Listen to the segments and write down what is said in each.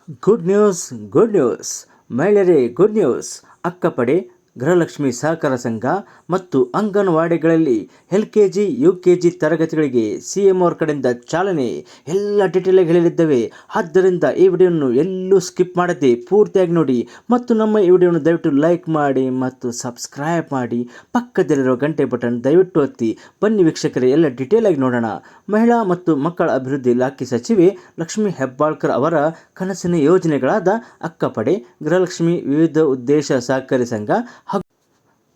Good news good news ಮಹಿಳೆಯರೇ good news. ಅಕ್ಕಪಡೆ Gruhalakshmi ಸಹಕಾರ ಸಂಘ ಮತ್ತು ಅಂಗನವಾಡಿಗಳಲ್ಲಿ LKG UKG ತರಗತಿಗಳಿಗೆ CM ಅವ್ರ ಕಡೆಯಿಂದ ಚಾಲನೆ. ಎಲ್ಲ ಡೀಟೇಲ್ ಆಗಿ ಹೇಳಿದ್ದೇವೆ. ಆದ್ದರಿಂದ ಈ ವಿಡಿಯೋವನ್ನು ಎಲ್ಲೂ ಸ್ಕಿಪ್ ಮಾಡದೆ ಪೂರ್ತಿಯಾಗಿ ನೋಡಿ ಮತ್ತು ನಮ್ಮ ಈ ವಿಡಿಯೋವನ್ನು ದಯವಿಟ್ಟು ಲೈಕ್ ಮಾಡಿ ಮತ್ತು ಸಬ್ಸ್ಕ್ರೈಬ್ ಮಾಡಿ. ಪಕ್ಕದಲ್ಲಿರೋ ಗಂಟೆ ಬಟನ್ ದಯವಿಟ್ಟು ಒತ್ತಿ. ಬನ್ನಿ ವೀಕ್ಷಕರೇ, ಎಲ್ಲ ಡೀಟೇಲ್ ಆಗಿ ನೋಡೋಣ. ಮಹಿಳಾ ಮತ್ತು ಮಕ್ಕಳ ಅಭಿವೃದ್ಧಿ ಇಲಾಖೆ ಸಚಿವೆ ಲಕ್ಷ್ಮಿ ಹೆಬ್ಬಾಳ್ಕರ್ ಅವರ ಕನಸಿನ ಯೋಜನೆಗಳಾದ ಅಕ್ಕಪಡೆ ಗೃಹಲಕ್ಷ್ಮಿ ವಿವಿಧ ಉದ್ದೇಶ ಸಹಕಾರಿ ಸಂಘ ಹಾಗೂ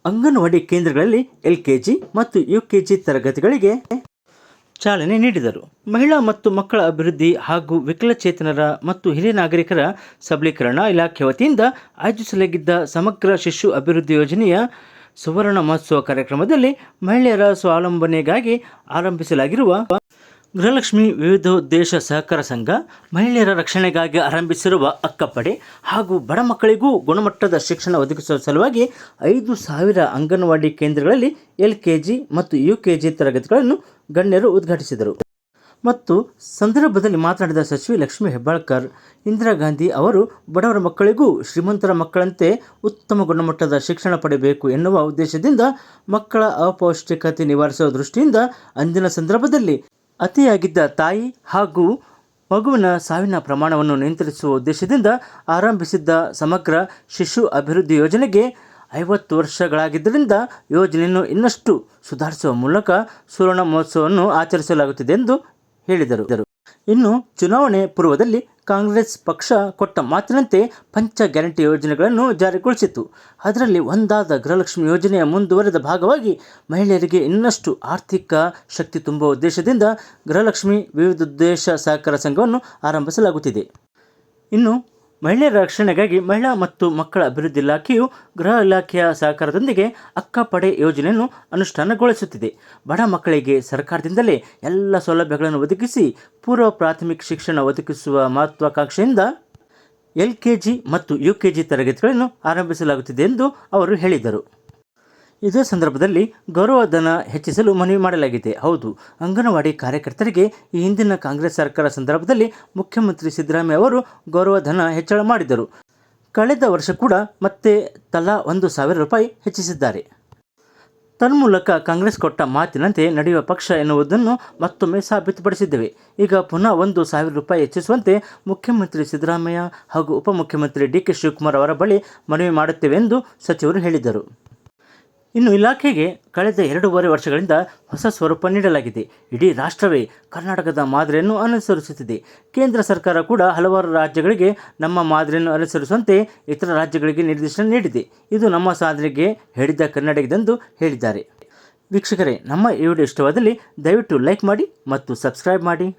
ಅಂಗನವಾಡಿ ಕೇಂದ್ರಗಳಲ್ಲಿ LKG ಮತ್ತು UKG ತರಗತಿಗಳಿಗೆ ಚಾಲನೆ ನೀಡಿದರು. ಮಹಿಳಾ ಮತ್ತು ಮಕ್ಕಳ ಅಭಿವೃದ್ಧಿ ಹಾಗೂ ವಿಕಲಚೇತನರ ಮತ್ತು ಹಿರಿಯ ನಾಗರಿಕರ ಸಬಲೀಕರಣ ಇಲಾಖೆ ವತಿಯಿಂದ ಆಯೋಜಿಸಲಾಗಿದ್ದ ಸಮಗ್ರ ಶಿಶು ಅಭಿವೃದ್ಧಿ ಯೋಜನೆಯ ಸುವರ್ಣ ಮಹೋತ್ಸವ ಕಾರ್ಯಕ್ರಮದಲ್ಲಿ ಮಹಿಳೆಯರ ಸ್ವಾವಲಂಬನೆಗಾಗಿ ಆರಂಭಿಸಲಾಗಿರುವ ಗೃಹಲಕ್ಷ್ಮಿ ವಿವಿಧ ಉದ್ದೇಶ ಸಹಕಾರ ಸಂಘ, ಮಹಿಳೆಯರ ರಕ್ಷಣೆಗಾಗಿ ಆರಂಭಿಸಿರುವ ಅಕ್ಕಪಡೆ ಹಾಗೂ ಬಡ ಮಕ್ಕಳಿಗೂ ಗುಣಮಟ್ಟದ ಶಿಕ್ಷಣ ಒದಗಿಸುವ ಸಲುವಾಗಿ 5,000 ಅಂಗನವಾಡಿ ಕೇಂದ್ರಗಳಲ್ಲಿ LKG ಮತ್ತು UKG ತರಗತಿಗಳನ್ನು ಗಣ್ಯರು ಉದ್ಘಾಟಿಸಿದರು. ಮತ್ತು ಸಂದರ್ಭದಲ್ಲಿ ಮಾತನಾಡಿದ ಸಚಿವೆ ಲಕ್ಷ್ಮಿ ಹೆಬ್ಬಾಳ್ಕರ್, ಇಂದಿರಾ ಗಾಂಧಿ ಅವರು ಬಡವರ ಮಕ್ಕಳಿಗೂ ಶ್ರೀಮಂತರ ಮಕ್ಕಳಂತೆ ಉತ್ತಮ ಗುಣಮಟ್ಟದ ಶಿಕ್ಷಣ ಪಡೆಯಬೇಕು ಎನ್ನುವ ಉದ್ದೇಶದಿಂದ ಮಕ್ಕಳ ಅಪೌಷ್ಟಿಕತೆ ನಿವಾರಿಸುವ ದೃಷ್ಟಿಯಿಂದ ಅಂದಿನ ಸಂದರ್ಭದಲ್ಲಿ ಅತಿಯಾಗಿದ್ದ ತಾಯಿ ಹಾಗೂ ಮಗುವಿನ ಸಾವಿನ ಪ್ರಮಾಣವನ್ನು ನಿಯಂತ್ರಿಸುವ ಉದ್ದೇಶದಿಂದ ಆರಂಭಿಸಿದ್ದ ಸಮಗ್ರ ಶಿಶು ಅಭಿವೃದ್ಧಿ ಯೋಜನೆಗೆ 50 ವರ್ಷಗಳಾಗಿದ್ದರಿಂದ ಯೋಜನೆಯನ್ನು ಇನ್ನಷ್ಟು ಸುಧಾರಿಸುವ ಮೂಲಕ ಸುವರ್ಣ ಮಹೋತ್ಸವವನ್ನು ಆಚರಿಸಲಾಗುತ್ತಿದೆ ಎಂದು ಹೇಳಿದರು. ಇನ್ನು ಚುನಾವಣೆ ಪೂರ್ವದಲ್ಲಿ ಕಾಂಗ್ರೆಸ್ ಪಕ್ಷ ಕೊಟ್ಟ ಮಾತಿನಂತೆ ಪಂಚ ಗ್ಯಾರಂಟಿ ಯೋಜನೆಗಳನ್ನು ಜಾರಿಗೊಳಿಸಿತು. ಅದರಲ್ಲಿ ಒಂದಾದ ಗೃಹಲಕ್ಷ್ಮಿ ಯೋಜನೆಯ ಮುಂದುವರೆದ ಭಾಗವಾಗಿ ಮಹಿಳೆಯರಿಗೆ ಇನ್ನಷ್ಟು ಆರ್ಥಿಕ ಶಕ್ತಿ ತುಂಬುವ ಉದ್ದೇಶದಿಂದ ಗೃಹಲಕ್ಷ್ಮಿ ವಿವಿಧ ಉದ್ದೇಶ ಸಹಕಾರ ಸಂಘವನ್ನು ಆರಂಭಿಸಲಾಗುತ್ತಿದೆ. ಇನ್ನು ಮಹಿಳೆಯರ ರಕ್ಷಣೆಗಾಗಿ ಮಹಿಳಾ ಮತ್ತು ಮಕ್ಕಳ ಅಭಿವೃದ್ಧಿ ಇಲಾಖೆಯು ಗೃಹ ಇಲಾಖೆಯ ಸಹಕಾರದೊಂದಿಗೆ ಅಕ್ಕಪಡೆ ಯೋಜನೆಯನ್ನು ಅನುಷ್ಠಾನಗೊಳಿಸುತ್ತಿದೆ. ಬಡ ಮಕ್ಕಳಿಗೆ ಸರ್ಕಾರದಿಂದಲೇ ಎಲ್ಲ ಸೌಲಭ್ಯಗಳನ್ನು ಒದಗಿಸಿ ಪೂರ್ವ ಪ್ರಾಥಮಿಕ ಶಿಕ್ಷಣ ಒದಗಿಸುವ ಮಹತ್ವಾಕಾಂಕ್ಷೆಯಿಂದ LKG ಮತ್ತು UKG ತರಗತಿಗಳನ್ನು ಆರಂಭಿಸಲಾಗುತ್ತಿದೆ ಎಂದು ಅವರು ಹೇಳಿದರು. ಇದೇ ಸಂದರ್ಭದಲ್ಲಿ ಗೌರವಧನ ಹೆಚ್ಚಿಸಲು ಮನವಿ ಮಾಡಲಾಗಿದೆ. ಹೌದು, ಅಂಗನವಾಡಿ ಕಾರ್ಯಕರ್ತರಿಗೆ ಈ ಹಿಂದಿನ ಕಾಂಗ್ರೆಸ್ ಸರ್ಕಾರ ಸಂದರ್ಭದಲ್ಲಿ ಮುಖ್ಯಮಂತ್ರಿ ಸಿದ್ದರಾಮಯ್ಯ ಅವರು ಗೌರವಧನ ಹೆಚ್ಚಳ ಮಾಡಿದರು. ಕಳೆದ ವರ್ಷ ಕೂಡ ಮತ್ತೆ ತಲಾ 1,000 ರೂಪಾಯಿ ಹೆಚ್ಚಿಸಿದ್ದಾರೆ. ತನ್ಮೂಲಕ ಕಾಂಗ್ರೆಸ್ ಕೊಟ್ಟ ಮಾತಿನಂತೆ ನಡೆಯುವ ಪಕ್ಷ ಎನ್ನುವುದನ್ನು ಮತ್ತೊಮ್ಮೆ ಸಾಬೀತುಪಡಿಸಿದ್ದೇವೆ. ಈಗ ಪುನಃ 1,000 ರೂಪಾಯಿ ಹೆಚ್ಚಿಸುವಂತೆ ಮುಖ್ಯಮಂತ್ರಿ ಸಿದ್ದರಾಮಯ್ಯ ಹಾಗೂ ಉಪಮುಖ್ಯಮಂತ್ರಿ DK ಶಿವಕುಮಾರ್ ಅವರ ಬಳಿ ಮನವಿ ಮಾಡುತ್ತೇವೆ ಎಂದು ಸಚಿವರು ಹೇಳಿದರು. ಇನ್ನು ಇಲಾಖೆಗೆ ಕಳೆದ 2.5 ವರ್ಷಗಳಿಂದ ಹೊಸ ಸ್ವರೂಪ ನೀಡಲಾಗಿದೆ. ಇಡೀ ರಾಷ್ಟ್ರವೇ ಕರ್ನಾಟಕದ ಮಾದರಿಯನ್ನು ಅನುಸರಿಸುತ್ತಿದೆ. ಕೇಂದ್ರ ಸರ್ಕಾರ ಕೂಡ ಹಲವಾರು ರಾಜ್ಯಗಳಿಗೆ ನಮ್ಮ ಮಾದರಿಯನ್ನು ಅನುಸರಿಸುವಂತೆ ಇತರ ರಾಜ್ಯಗಳಿಗೆ ನಿರ್ದೇಶನ ನೀಡಿದೆ. ಇದು ನಮ್ಮ ಸಾಧನೆಗೆ ಹೇಳಿದ ಕನ್ನಡಿಗರೆಂದು ಹೇಳಿದ್ದಾರೆ. ವೀಕ್ಷಕರೇ, ನಮ್ಮ ಈ ವಿಡಿಯೋ ಇಷ್ಟವಾದಲ್ಲಿ ದಯವಿಟ್ಟು ಲೈಕ್ ಮಾಡಿ ಮತ್ತು ಸಬ್ಸ್ಕ್ರೈಬ್ ಮಾಡಿ.